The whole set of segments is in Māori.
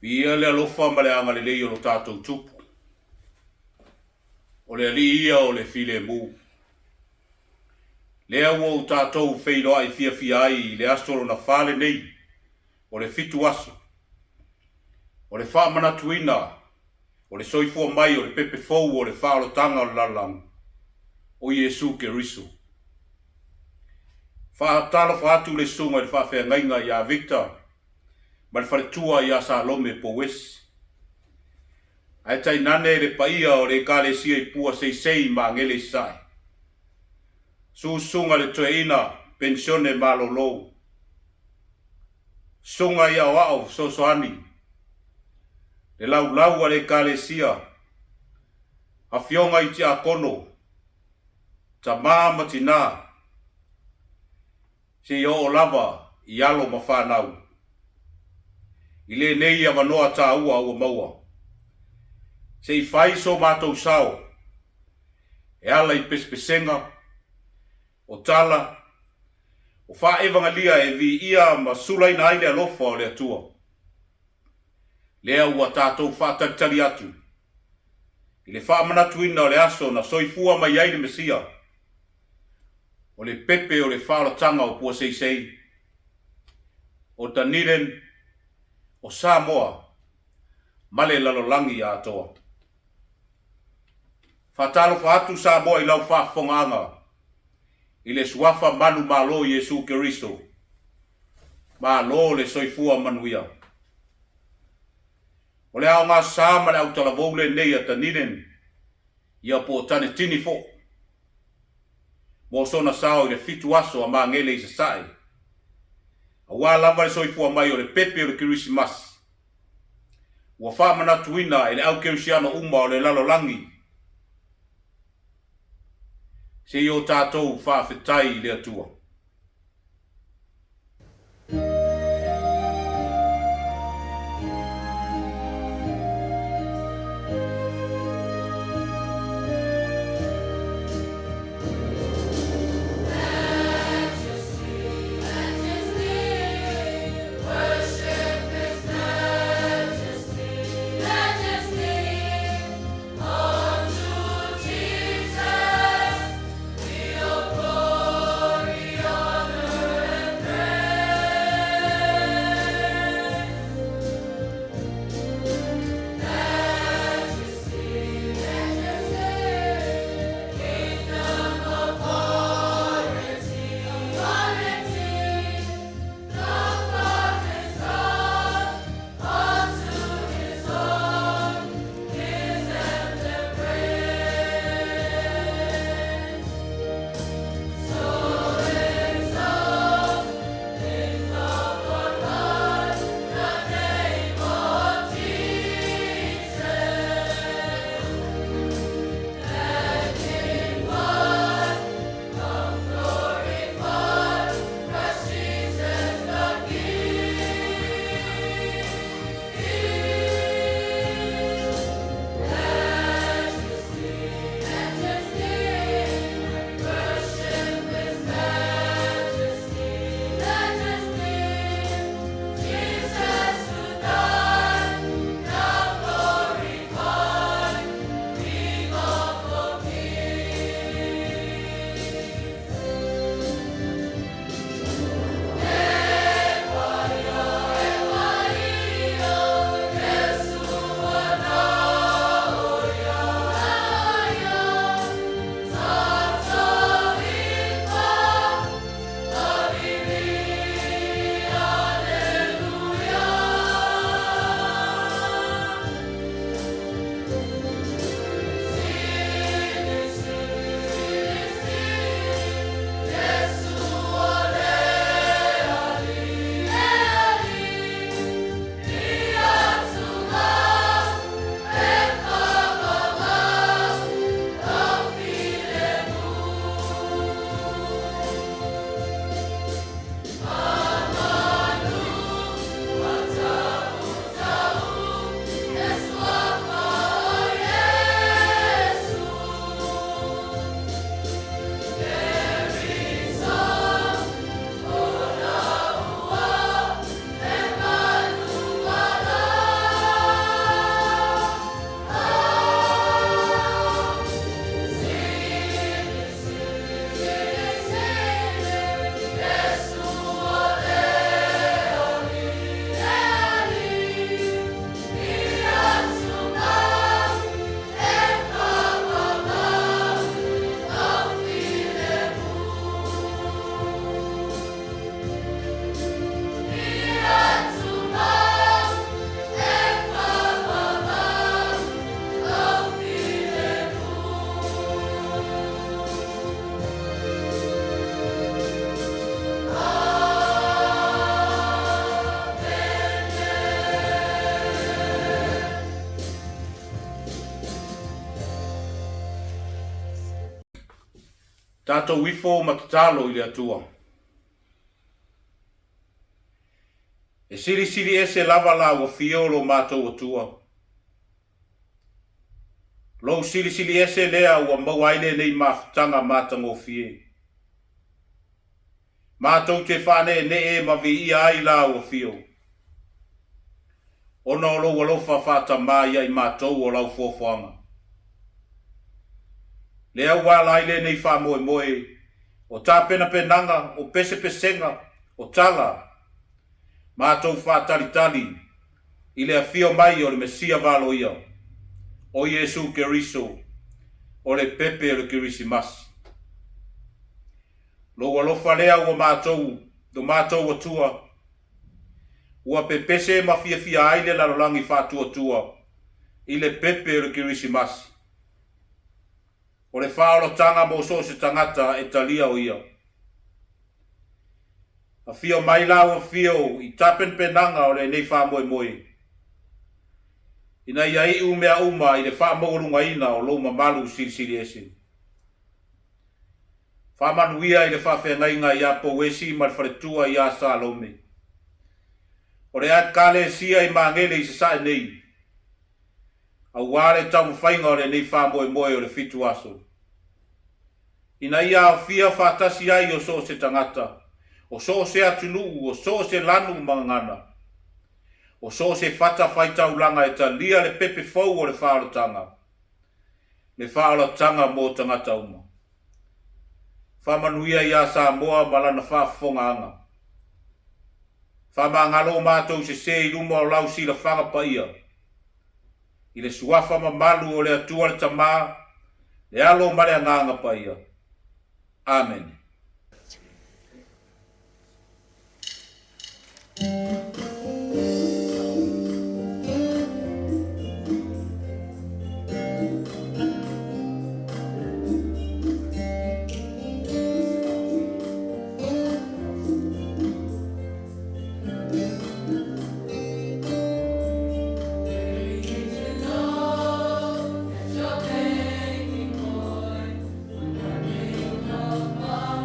Ia le alofa ma le anga le lei o lo tātou tupu. O le ali ia o le file mu. Lea ua o tātou feilo ai fia ai le astolo na fale nei. O le fitu aso. O le wha manatuina. O le soifua mai o le pepe fou o le whaolo tanga o le lalang. O Yesu ke riso. Wha talo whaatu le sunga le wha whea ngainga ia Victor. Ma le wharetua ia Salome po wesi. Ai tai nane le paia o le kale sia I pua sei ma ngele sai. Sunga le toeina pensione malolo. Sunga ia wao sosoani. Le lau le kale sia. A fionga I tia kono. Ta mama tina. Si o lava I alo mawhanau. Ile nei a wanoa ta ua ua maua. Se I fai so mātou sao, e ala I pespesenga, o tala, o wha ewanga lia e vi ia ma sulai na aile alofa o le atua. Lea ua tātou wha taritari atu. I le wha manatuina o le aso na soifua mai aile mesia. O le pepe o le whaolatanga o pua sei. O Taniren, o Samoa, male lalolangi a atoa. Fatalo fatu sa mo I lau whafonganga. I le suafa manu malo Yesu Keristo. Malo le soifua manuia. O le ao ngā sāma le au talavou le nei a Taninen. Ia po tane tini fo. Mo sona sao I le fitu aso a maa ngele I sasai. A wā lava le soifua mai o le pepe o le Kirisimas. Ua wha manatuina I le au kerisiano uma o le lalolangi. Se o tātou whaafetai le atua. Tātou wifo matatalo i le atua. E siri ese lava la ua fio lo mātou atua. Lo siri ese lea ua mawaile nei mafutanga mātango fie. Mātou te whane ne e mavi ia ai la ua fio. Ona o lo walofa whata mai ai mātou o lau fuafuanga. Lea wala ile nei wha moe moe, o tā pena penanga, o pese pesenga, o tala. Mātou wha tali, ile a fio mai o le Mesia valo ia, o Yesu Keriso, o le pepe o le Kirisimasi. Lo walofa lea ua mātou, do mātou atua, ua pepese ma fia aile lalolangi wha tua, ile pepe o le Kirisimasi. O le whaolotanga mo so se tangata e talia o ia. A fio mai lau fio i tapen penanga o le nei wha moe moe. Ina ia i umea uma i le wha mourunga ina o loma malu siri ese. Wha manuia i le wha whengainga i a powesi ma le wharetua i a Salome. O le at kale sia i mangele i se sae nei. A wale tamu whainga o le nei wha moe moe o le fitu aso. Ina ia o fia whatasi ai o so se tangata. O so se atunu, o so se lanu mangana. O so se whata whaita ulanga e ta lia le pepe fau o le whaarotanga. Le whaarotanga mō tangata uma. Whamanuia ia sa moa malana whaafonga anga. Whamangalo mātou se i luma o lau sila whanga pa ia. I le suafa mamalu o le atua le tamaa, le alo mare anganga pa ia. Amen. Your baby boy, when I made love.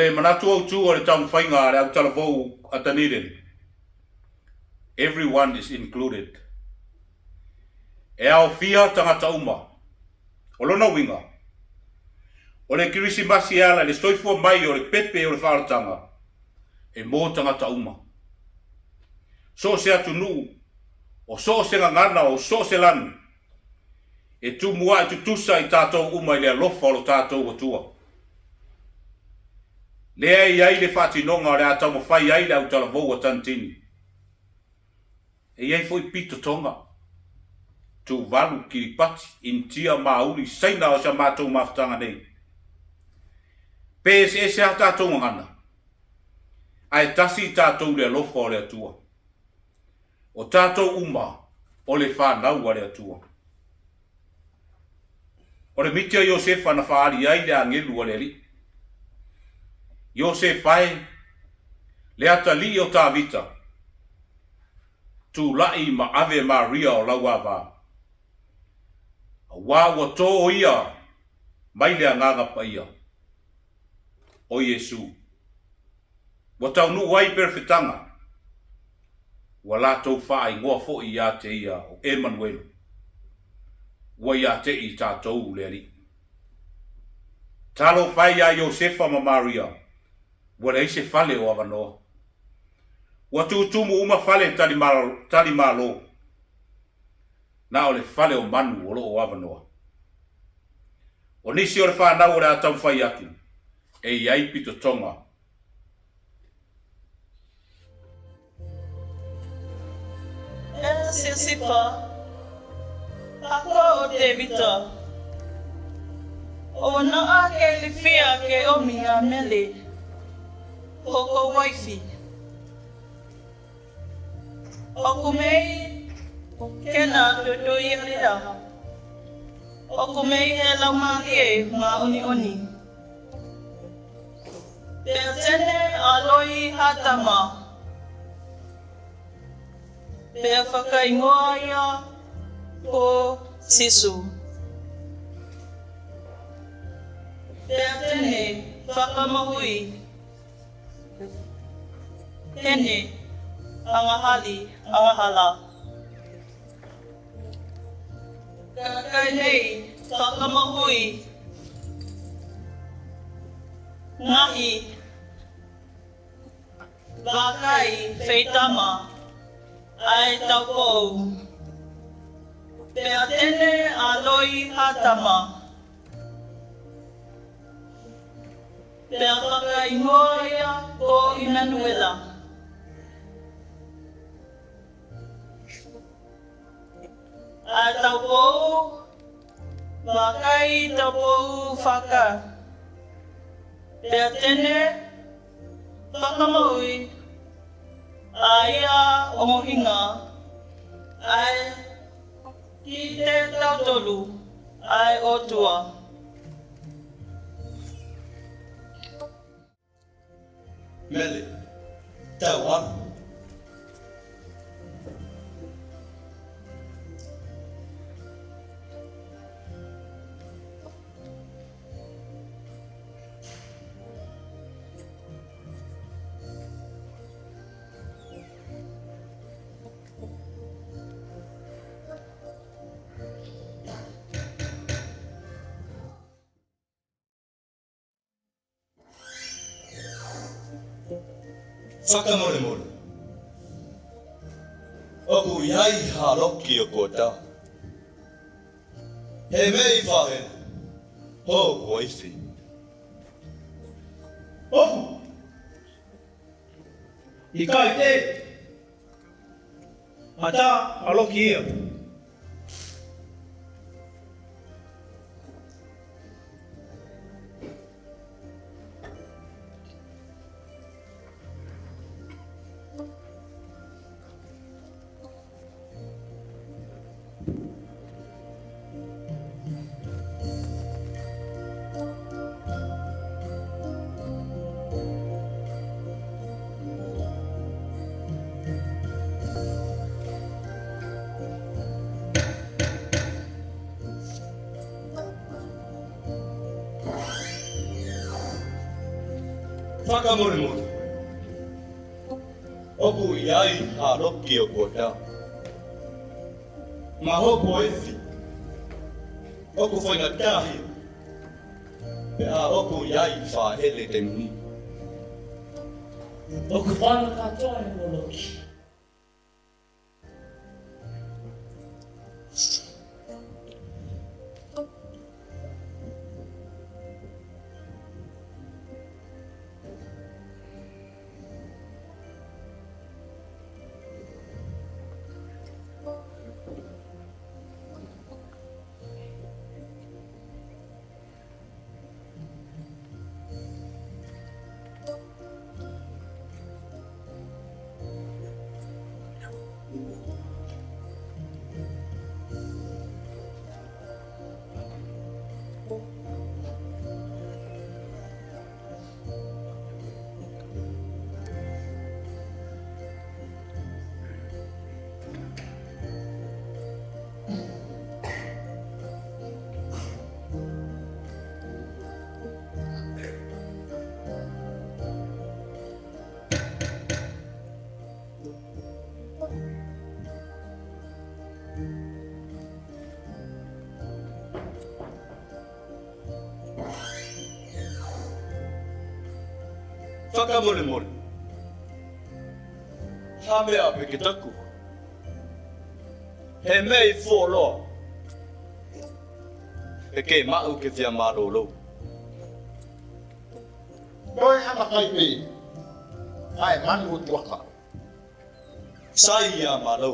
le manatu au tu o le tamu whainga le au talavou ataniren. Everyone is included. E ao fia tangata uma. O lona winga. O le kirisimasi ala le stoifua mai o le pepe o le whaaratanga. E mō tangata uma. So se atu nuu. O so se ngangana o so se lanu. E tu mua e tu tusa i tātou uma i le alofa o lo tātou watua. Lea i ai le whātinonga o le atau mawhai ai le au talavou a tantini. E iai foi pito tonga. Tu valu kiripati intia mauli saina o sa mātou mawhtanga nei. Pēs e se a tātou ngana. Ai tasi tātou le alofa o le atua. O tātou uma o le whanau a le atua. O le mitia Iosefa na whaari ai le angelu o le li. Iosefa e le atali o tā vita. Tu lai ma ave Maria o lau ava. Wa wa tō ia mai le anganga pa ia. O Yesu. Wa tau nu wai perfetanga. Wa la tau whaai ngoa fo i a te ia o Emmanuel. Wa ia te i tātou le li. Talo whai a Iosefa ma Maria. Wa le ise fale o avanoa. Wa tutumu uma fale tali malo. Na o le fale o manu o lo o avanoa. O nisi o le whanau o le atau whai atu. E iai pito tonga. E sisipa. Ako o te vita. O na ake li fia ke o minga mele. Hoko waifi. O kumei kena tutu i rira. O kumei he lau mahi e ma oni oni. Pea tene aloi hatama. Pea whakaingoa ia ko sisu. Pea tene whakamahui. Hene angahali angahala. Kakai nei whakamahui. Ngahi. Wakai feitama. Ai taukou. Pea tene aloi hatama. Pea whakaingoa ia ko Emmanuela. Ai taukou. Wakai taukou whaka. Pea tene whakamaui. Aia ongohinga. Ai ki te tautolu. Ai otua. Mele, tau anu. Whakamore more. Oku iai haroki o kota. He mei whahena. Ho waifi. Oku! I kai te. Mata aloki ia. Whakamore. Oku yai harokio kota. Mahoko esi. Oku foi na tahi. Pea oku yai fa hele temni. Oku whana katoa e moloki. Whakamore. Hame a pekitaku. He mei fōlo. Peke mau ke tia marolo. Doi ana kai pe. Ai manu tuaka. Sai ya malo.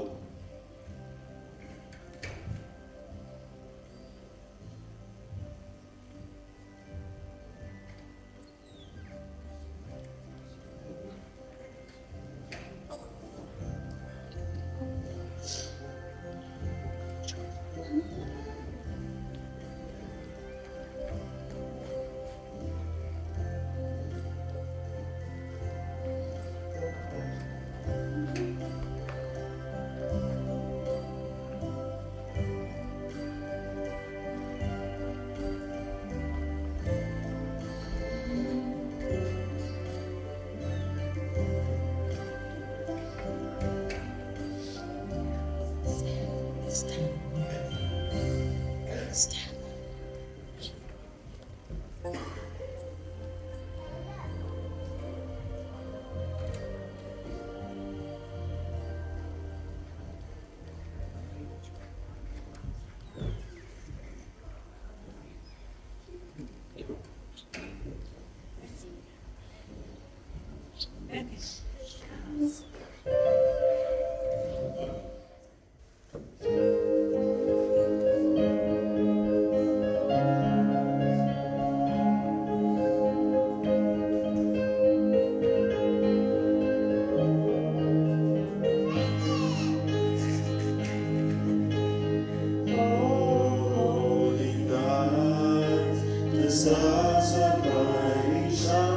Stars are brightly shining.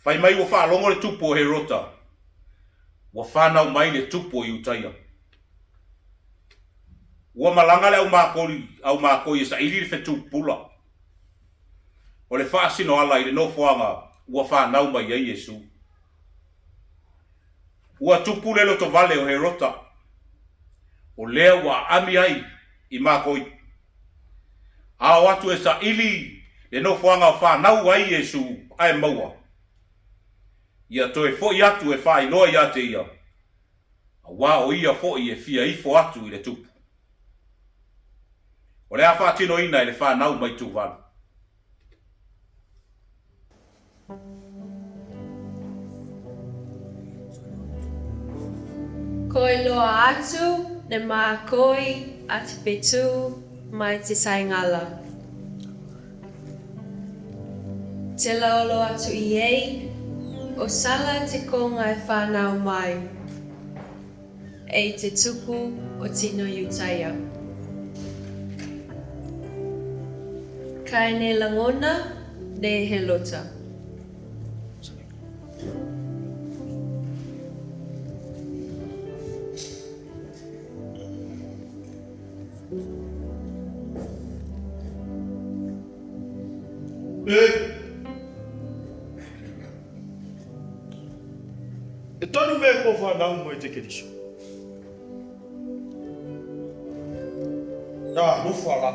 Pai mai ua whaalongo le tupu o he rota. Ua whanau mai le tupu o i utaia. Ua malanga le au mākoi e sa ili le whetu pula. O le whaasino ala i le nofoanga ua whanau mai ai Yesu. Ua tupu le loto vale o he rota. O lea ua ami ai i mākoi. Ao atu e sa ili le nofoanga o whanau ai Yesu ai maua. Ia toe foi atu e whai loa ia te ia. A wā o ia foi e fia ifo atu i le tupu. O le a whaatino ina i le whanau mai tu wanu. Ko i loa atu ne mākoi atu petu mai te saingala. Te laolo atu i ei, o sala te konga e whanau mai. E te tupu o tino Utaia. Kai ne langona ne he lota. E tonu me ko whanau mo i te kiriso. Mufala.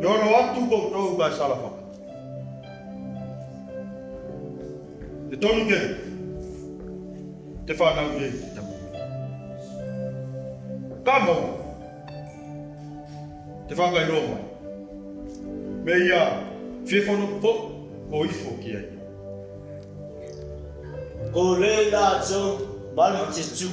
Yoro atu koutou kai salawhaka. E tonu ke te whanau me i tamu. Kamo te whangai roa mai. Me ia whiwhono po o ifo ki ai. Ko le la tō, mali te tū.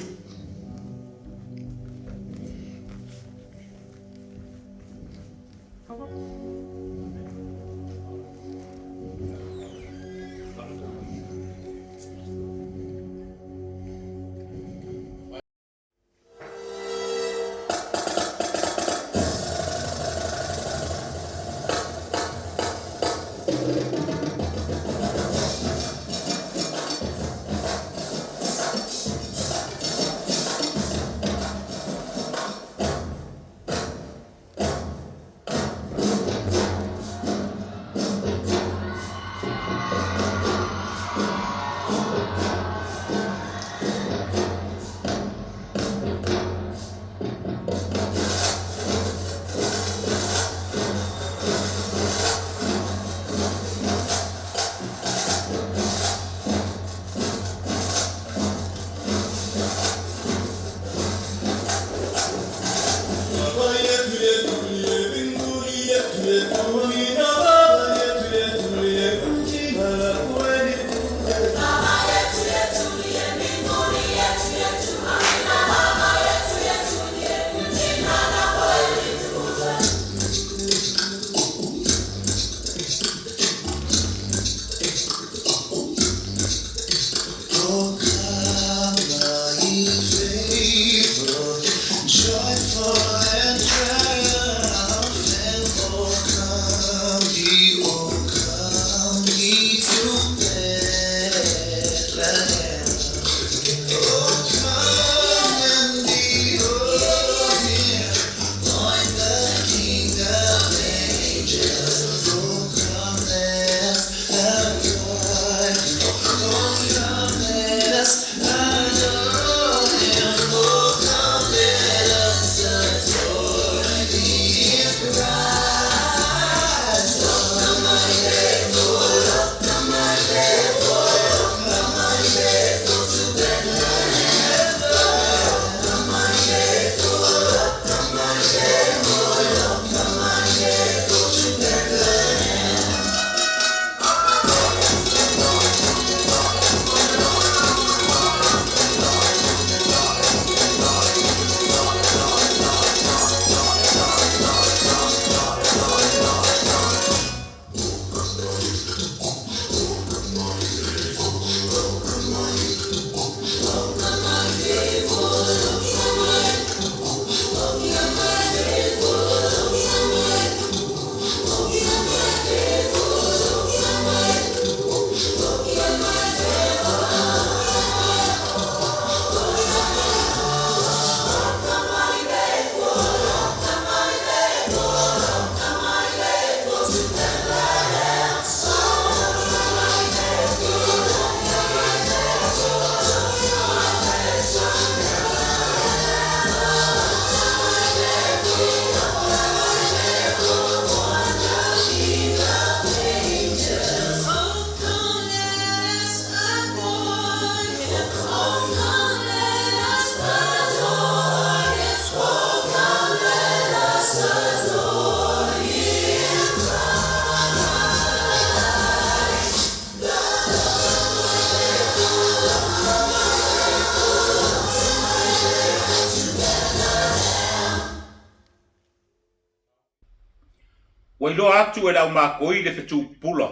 Ua ilo atu e lau mākoi le fetu pula.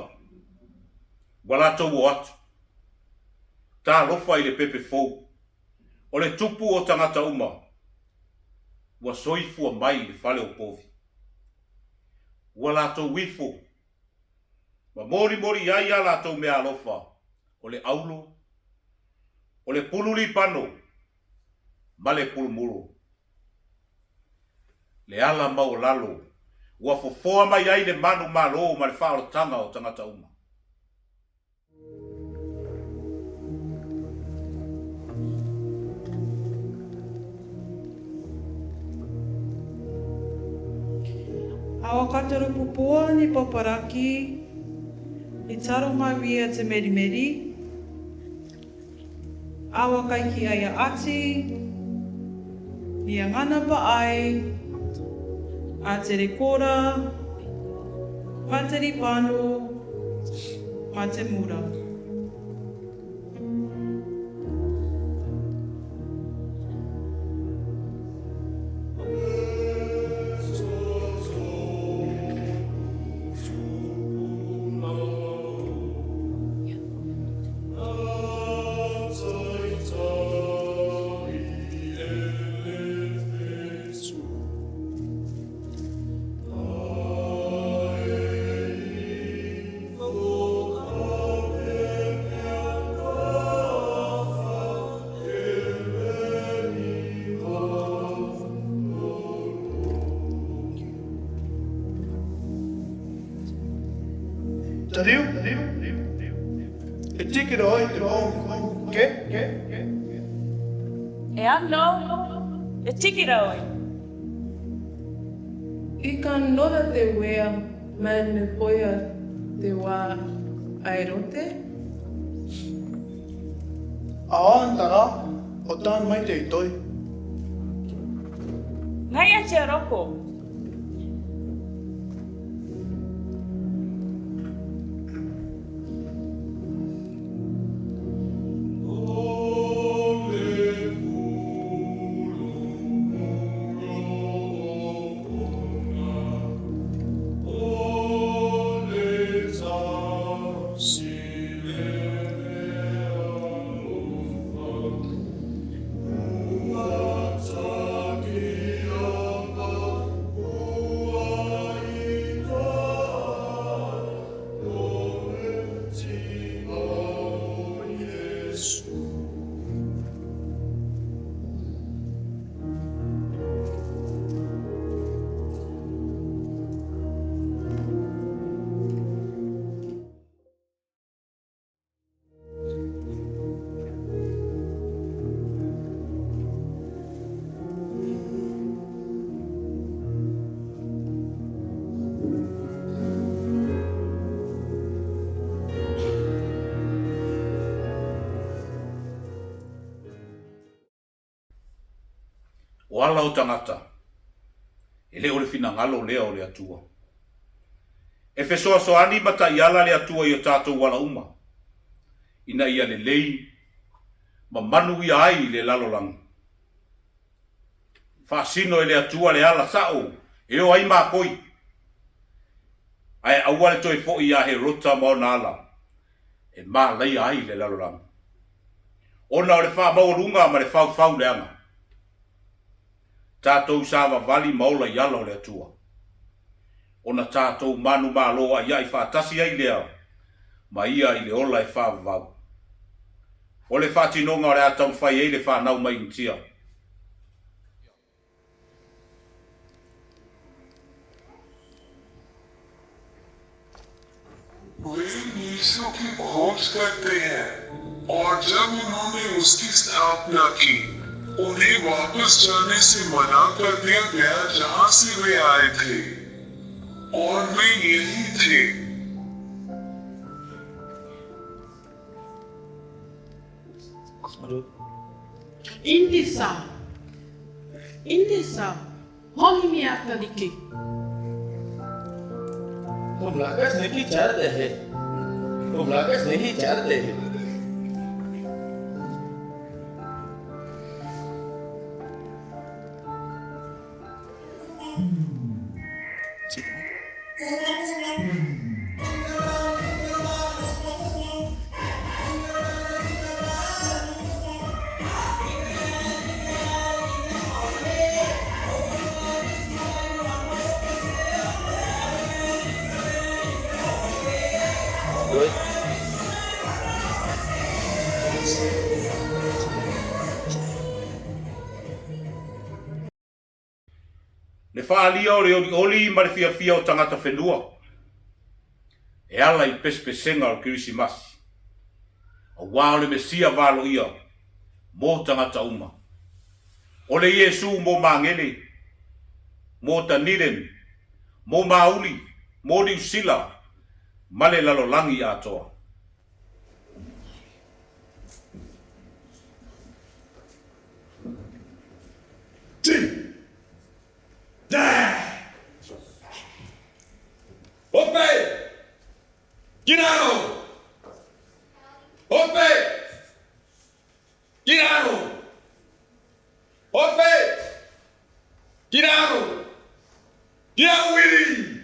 Ua lātou o atu. Tā lofa i le pepe fou. O le tupu o tangata uma. Ua soifua mai le fale o povi. Ua lātou wifo. Ua mori ai a lātou mea alofa. O le aulo. O le pululi pano. Ma le pulumuro. Le ala mau lalo. Ua fofoa mai ai le manu malo ma le whaarotanga o tangata uma. Awa kataru pupua ni paparaki, i taro mai wia te meri. Awa kaiki ai a ati, ni a ngana pa ai, a te rekora, pateri pano, ma te mura. Tariu? E tiki roi, te mau. Ke? E ano, e tiki rau. I ka nora te wea manu poia te wā airote. Awa antara, o tān mai te itoi. Ngai a te roko. O ala o tangata. E leo le fina ngalo lea o le atua. E fesoa soani mata i ala le atua i o tātou wala uma. Ina ia le lei. Ma manu ia ai le lalolang. Whaasino e le atua le ala sao. E o ai maa koi. Ai aua le toi fo i a he rota mo na ala. E maa lei ai le lalolang. Ona o le wha maurunga ma le fau le anga. Tātou sāwa vali maula i ala o le atua. Ona tātou manu māloa ia i whātasi ai lea. Ma ia i le ola e whāwau. O le whātinonga o le atau whai e le whānau mai ntia. वे यीशु की खोज करते हैं और जब उन्होंने उसकी स्थापना की उन्हें वापस जाने से मना कर दिया गया जहां से वे आए थे और वे यही थे। Indisa, hongi mi atariki. तुम लाकस नहीं चाहते हैं तुम लाकस नहीं चाहते हैं Le whaalia o le oli ma le fia o tangata whenua. E ala I pespesenga o Kirisimasi. O wā o le Mesia wālo ia, mō tangata uma. O le Iesu mō mangele, mō taniren, mō mauli, mō niusila, ma le lalolangi atoa. Ope! Ginaro! Ope! Ginaro! Ope! Ginaro! Ginaro Willie!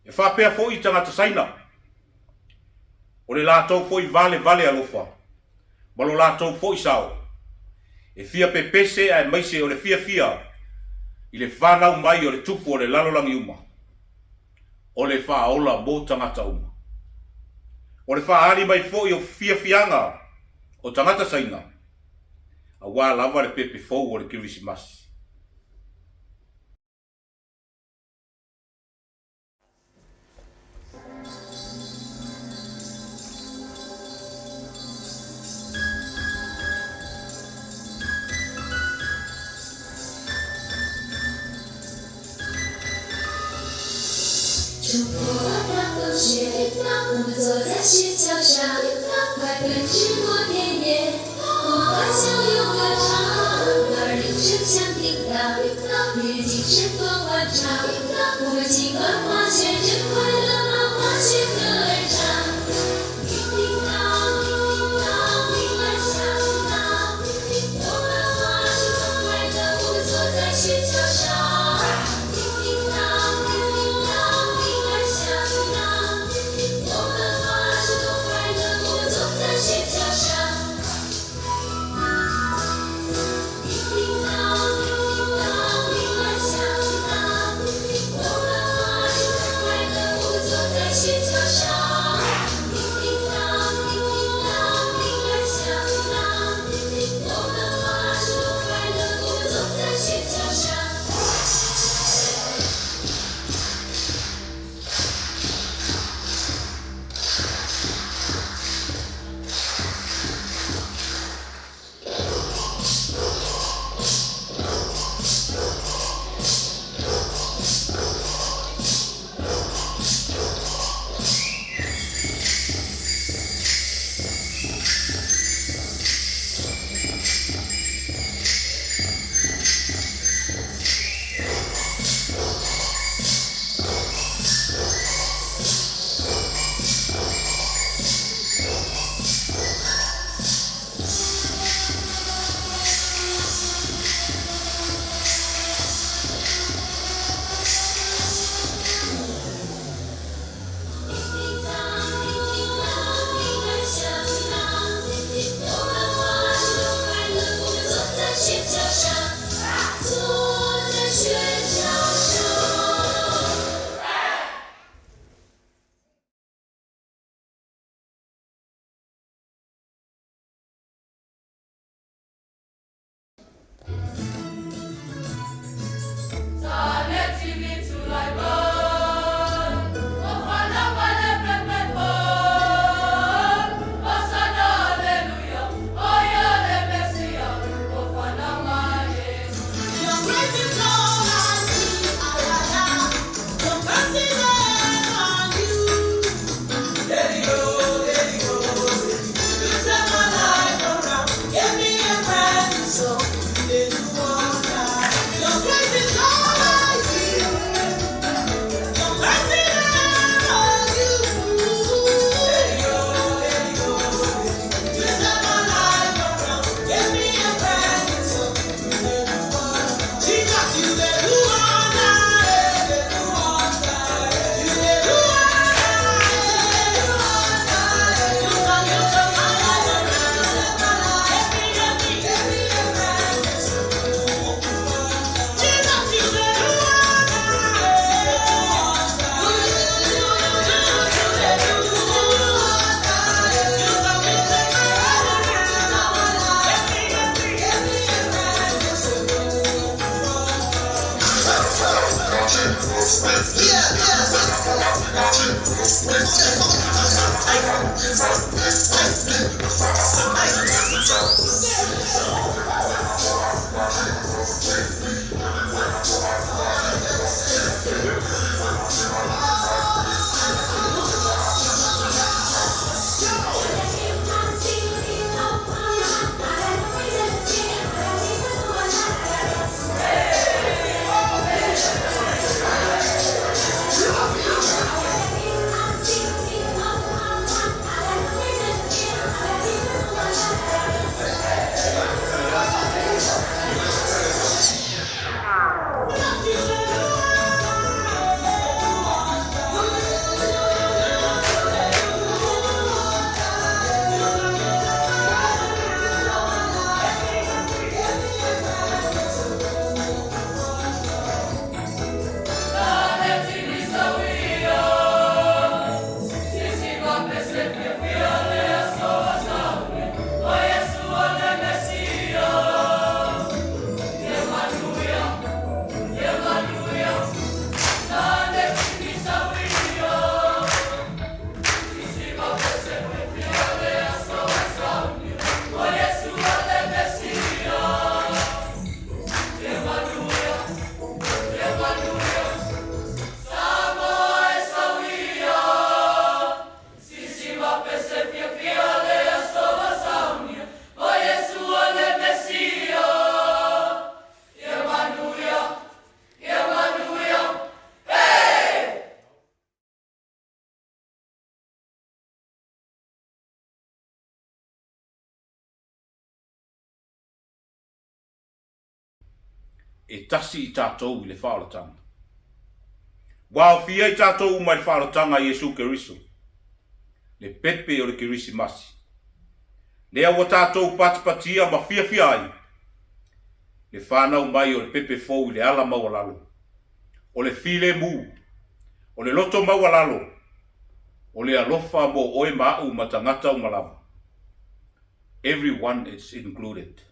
E whapea fo I tangata saina. O le lātou fo I vale alofa. Ma lo lātou fo I sao. E fia pepese ai maise o le fia. I le whanau mai o le tupu o le lalolangi uma. O le whaola mō tangata uma. O le whaari mai fo I o fianga o tangata saina. A wā lava le pepe fo o le Kirisimasi.冲破大风雪，我们坐在石桥上，快奔驰过田野。Thank you. e tasi i tātou i le whaalatanga. Wao fia i tātou mai le whaalatanga Iesu Keriso. Le pepe o le kirisi masi. Lea wa tātou patipatia ma fia ai. Le whanau mai o le pepe fou i le ala mawalalo. O le file mu. O le loto mawalalo. O le alofa mo oe mau matangata o malama. Everyone is included.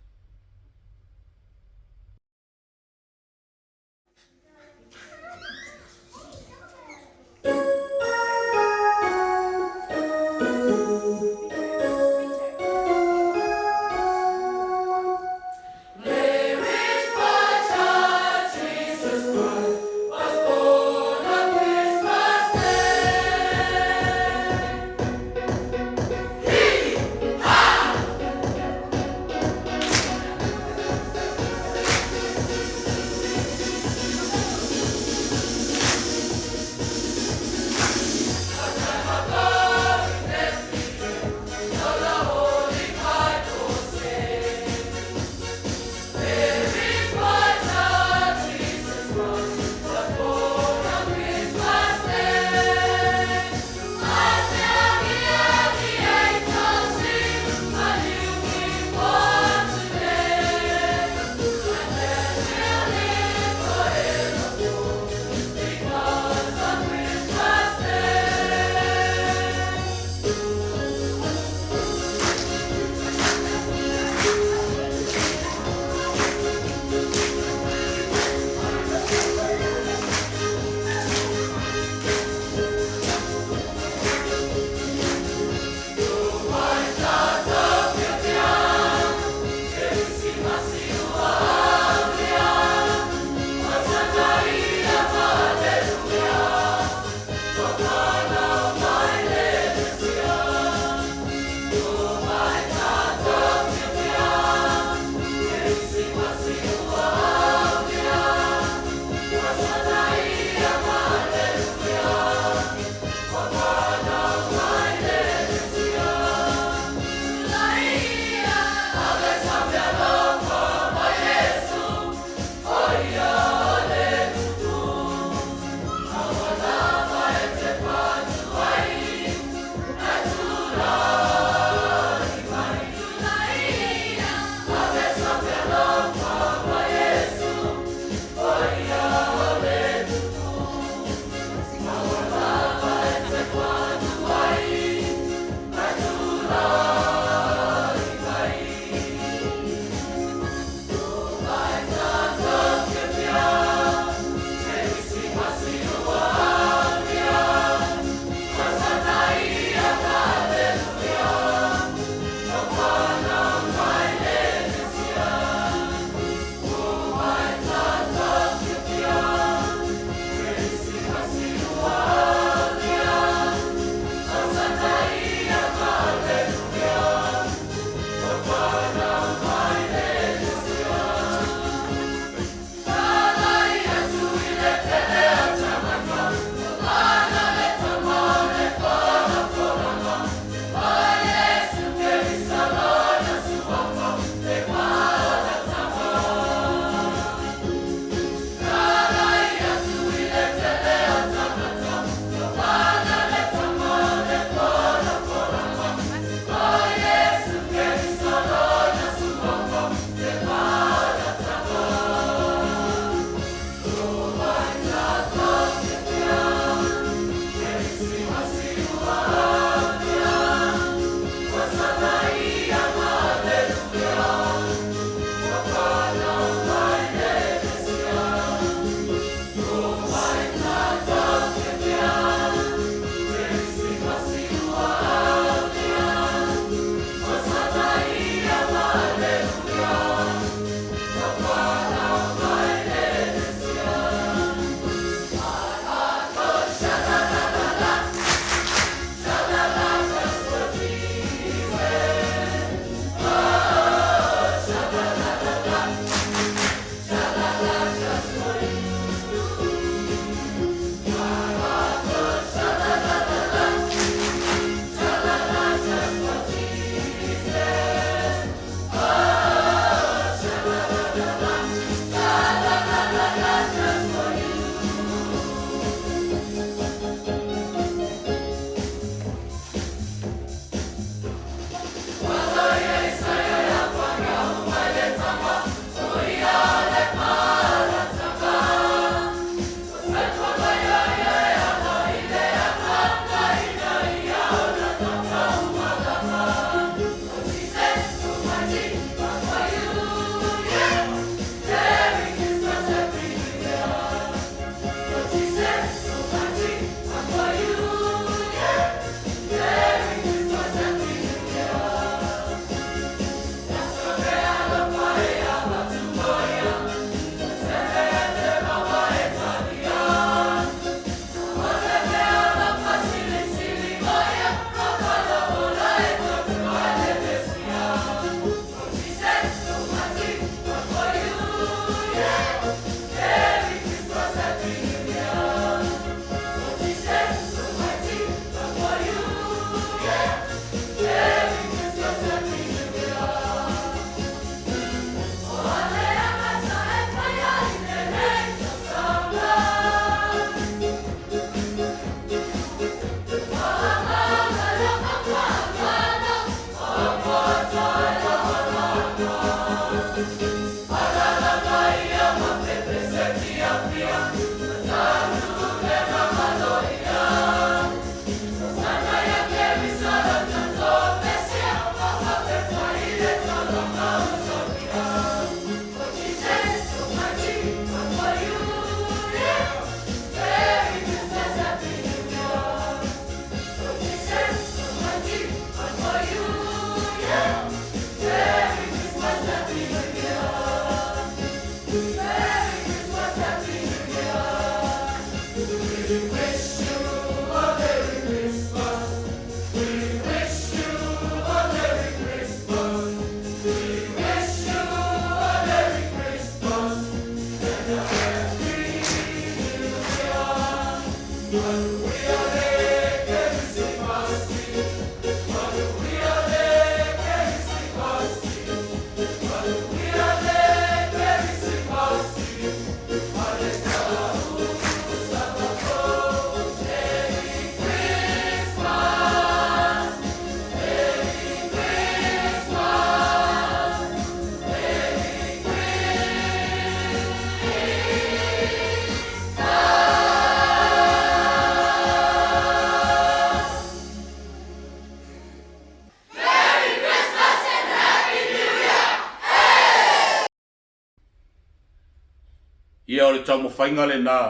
Ia o le tau mawhainga le nā.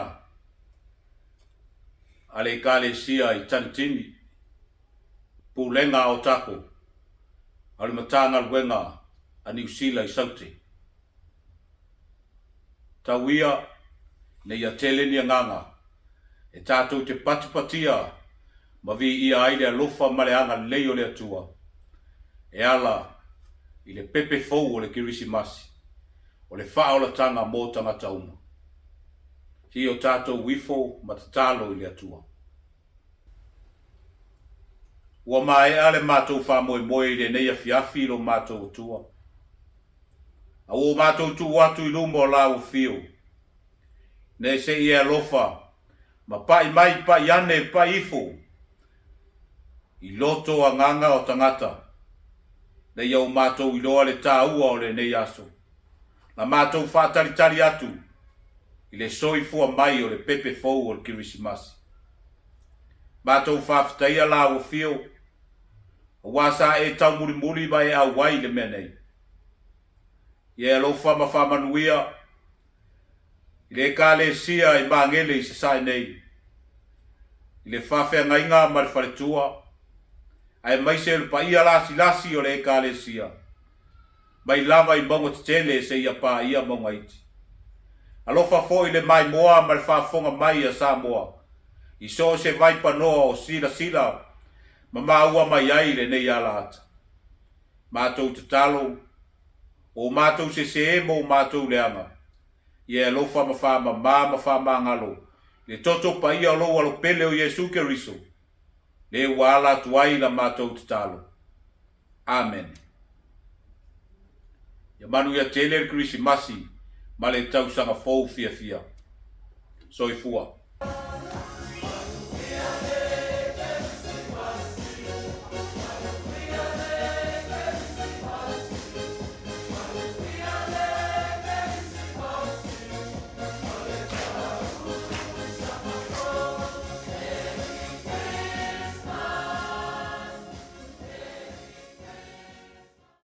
Ale ka le sia I tanitini. Pulenga o tako. Ale matanga luenga a New Zealand I saute. Tau ia ne ia tele ni nganga. E tātou te patipatia ma vi ia aile alofa maleanga leo le atua. E ala I le pepe fou o le kirisimasi. O le whaolatanga mō tangata uma. Hi o tātou wifo matatalo I le atua. Ua mai ale mātou whamoe moe I le neia fiafi lo mātou atua. A o mātou tu watu I lumo la o fio. Ne se I alofa ma pai mai pai ane pai ifo. I loto a nganga o tangata. Ne iau mātou I loa le tāua o le nei aso. Na mātou whātaritari atu. I le soifua mai o le pepe fou o le kirisimasi. Mātou whāwhitaia la o fio. O wasa e tau muri muri mai au wai le menei. Ie alofa ma whamanuia. I le ka le sia I mangele I se sae nei. I le whawhea ngainga ma le wharetua. Ai mai se le paia lasi o le ka le sia. Mai lava I mongo te tele se ia pa ia monga iti. Alofa fo I le mai moa ma le whafonga mai a Samoa. I so se vai panoa o sila. Ma maua mai ai le nei ala ata. Mātou te talo. O mātou se mo mātou leanga. Ie alofa ma whama ngalo. Le toto pa ia lo alo pele o Yesu Keriso. Le wala tuai la mātou te talo. Amen. Ia manu ia tele Krisimasi. Ma le tau sanga fou fia. Soifua.